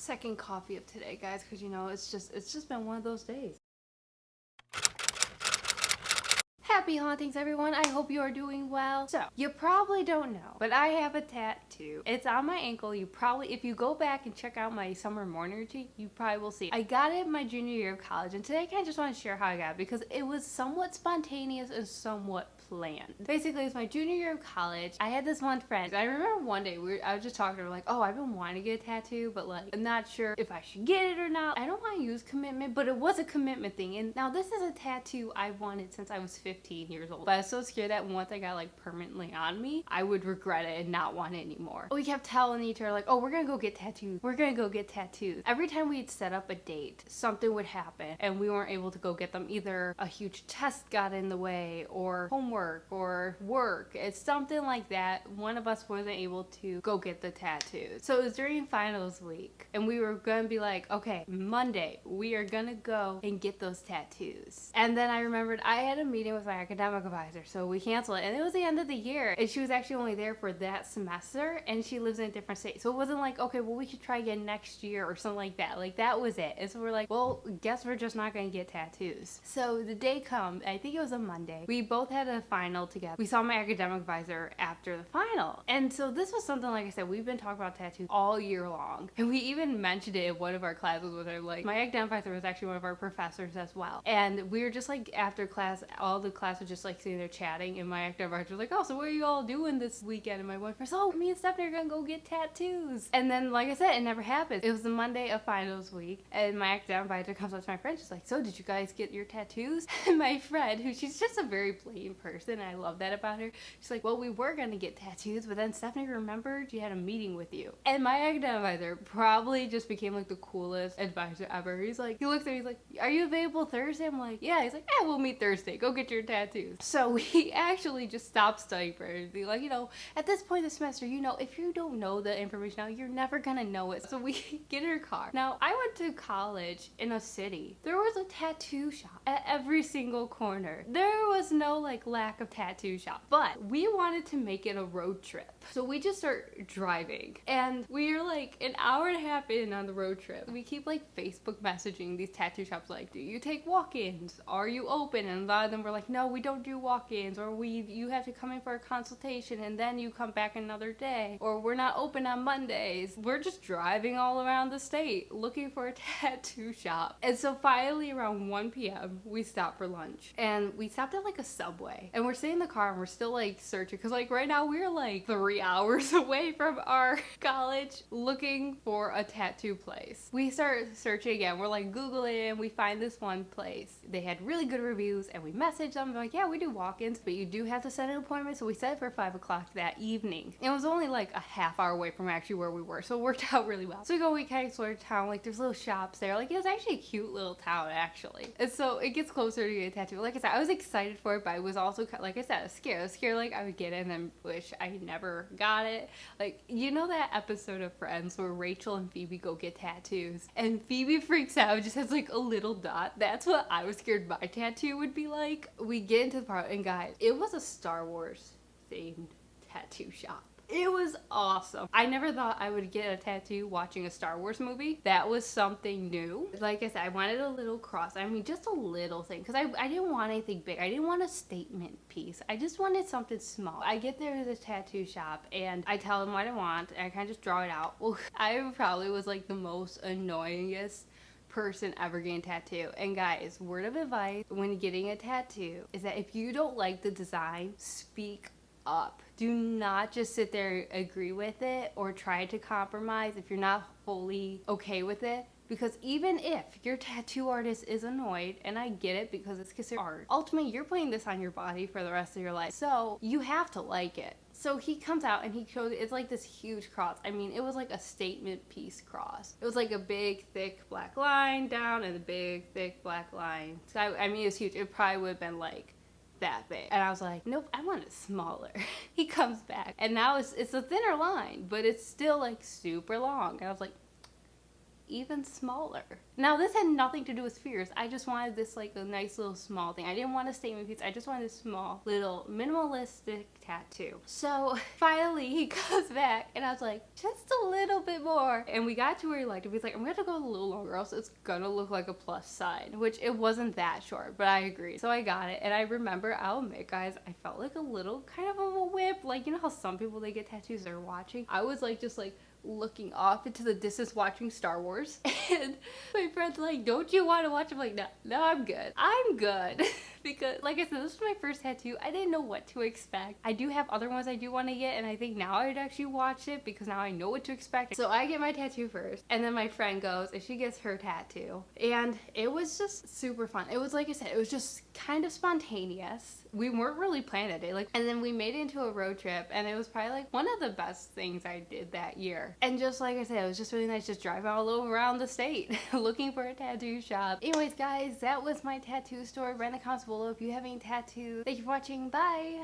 Second coffee of today, guys, because you know it's just been one of those days. Happy hauntings, everyone. I hope you are doing well. So, you probably don't know, but I have a tattoo. It's on my ankle. You probably, if you go back and check out my summer morning routine, you probably will see. I got it in my junior year of college, and today I kind of just want to share how I got it because it was somewhat spontaneous and somewhat planned. Basically, it's my junior year of college. I had this one friend. I remember one day I was just talking to her like, oh, I've been wanting to get a tattoo, but like, I'm not sure if I should get it or not. I don't want to use commitment, but it was a commitment thing. And now this is a tattoo I've wanted since I was 15 years old. But I was so scared that once I got like permanently on me, I would regret it and not want it anymore. We kept telling each other like, oh, we're gonna go get tattoos. We're gonna go get tattoos. Every time we'd set up a date, something would happen and we weren't able to go get them. Either a huge test got in the way or homework or work. It's something like that. One of us wasn't able to go get the tattoos. So it was during finals week and we were gonna be like, okay, Monday, we are gonna go and get those tattoos. And then I remembered I had a meeting with my academic advisor, so we canceled it. And it was the end of the year and she was actually only there for that semester and she lives in a different state. So it wasn't like, okay, well, we could try again next year or something like that. Like that was it. And so we're like, well, guess we're just not gonna get tattoos. So the day comes, I think it was a Monday. We both had a final together. We saw my academic advisor after the final. And so this was something, like I said, we've been talking about tattoos all year long. And we even mentioned it in one of our classes with her. Like, my academic advisor was actually one of our professors as well. And we were just like, after class, all the class was just like sitting there chatting. And my academic advisor was like, oh, so what are you all doing this weekend? And my boyfriend said, oh, me and Stephanie are gonna go get tattoos. And then, like I said, it never happened. It was the Monday of finals week. And my academic advisor comes up to my friend. She's like, so did you guys get your tattoos? And my friend, who she's just a very plain person, and I love that about her. She's like, well, we were gonna get tattoos, but then Stephanie remembered she had a meeting with you. And my academic advisor probably just became like the coolest advisor ever. He looks at me, he's like, are you available Thursday? I'm like, yeah. He's like, yeah, we'll meet Thursday. Go get your tattoos. So we actually just stopped studying for it. Be like, you know, at this point in the semester, you know, if you don't know the information now, you're never gonna know it. So we get in her car. Now, I went to college in a city. There was a tattoo shop at every single corner. There was no like lack of tattoo shop, but we wanted to make it a road trip. So we just start driving and we are like an hour and a half in on the road trip. We keep like Facebook messaging these tattoo shops like, do you take walk-ins? Are you open? And a lot of them were like, no, we don't do walk-ins, or you have to come in for a consultation and then you come back another day, or we're not open on Mondays. We're just driving all around the state looking for a tattoo shop. And so finally around 1 p.m. we stopped for lunch and we stopped at like a Subway and we're sitting in the car and we're still like searching because like right now we're like 3 hours away from our college looking for a tattoo place. We start searching again. We're like Googling and we find this one place. They had really good reviews and we messaged them. They're like, yeah, we do walk-ins, but you do have to set an appointment. So we set it for 5 o'clock that evening. It was only like a half hour away from actually where we were, so it worked out really well. So we go, we kind of explore town. Like there's little shops there. Like it was actually a cute little town actually. And so it gets closer to get a tattoo. Like I said, I was excited for it, but I was also, like I said, I was scared. I was scared like I would get it and then wish I never got it. Like, you know that episode of Friends where Rachel and Phoebe go get tattoos and Phoebe freaks out and just has like a little dot? That's what I was scared my tattoo would be like. We get into the part and guys, it was a Star Wars themed tattoo shop. It was awesome. I never thought I would get a tattoo watching a Star Wars movie. That was something new. Like I said, I wanted a little cross. I mean, just a little thing. Because I didn't want anything big. I didn't want a statement piece. I just wanted something small. I get there to the tattoo shop and I tell them what I want. And I kind of just draw it out. Well, I probably was like the most annoyingest person ever getting a tattoo. And guys, word of advice when getting a tattoo is that if you don't like the design, speak up. Do not just sit there and agree with it or try to compromise if you're not fully okay with it. Because even if your tattoo artist is annoyed, and I get it because it's considered art, ultimately you're putting this on your body for the rest of your life. So you have to like it. So he comes out and he shows, it's like this huge cross. I mean, it was like a statement piece cross. It was like a big, thick black line down and a big, thick black line. So I mean, it was huge. It probably would have been like that big. And I was like, nope, I want it smaller. He comes back and now it's a thinner line, but it's still like super long. And I was like, even smaller. Now this had nothing to do with fears. I just wanted this like a nice little small thing. I didn't want a statement piece. I just wanted a small little minimalistic tattoo. So finally he comes back and I was like, just a little bit more. And we got to where he liked it. He's like, I'm gonna go a little longer, else it's gonna look like a plus sign, which it wasn't that short, but I agreed. So I got it, and I remember, I'll admit guys, I felt like a little kind of a whip. Like, you know how some people, they get tattoos, they're watching? I was like, just like looking off into the distance watching Star Wars, and my friend's like, don't you want to watch? I'm like, no, I'm good. Because like I said, this was my first tattoo. I didn't know what to expect. I do have other ones I do want to get, and I think now I'd actually watch it because now I know what to expect. So I get my tattoo first, and then my friend goes and she gets her tattoo, and it was just super fun. It was, like I said, it was just kind of spontaneous. We weren't really planning it, like, and then we made it into a road trip, and it was probably like one of the best things I did that year. And just like I said, it was just really nice just driving all over around the state looking for a tattoo shop. Anyways guys, that was my tattoo story. Rent accounts below if you have any tattoos. Thank you for watching. Bye.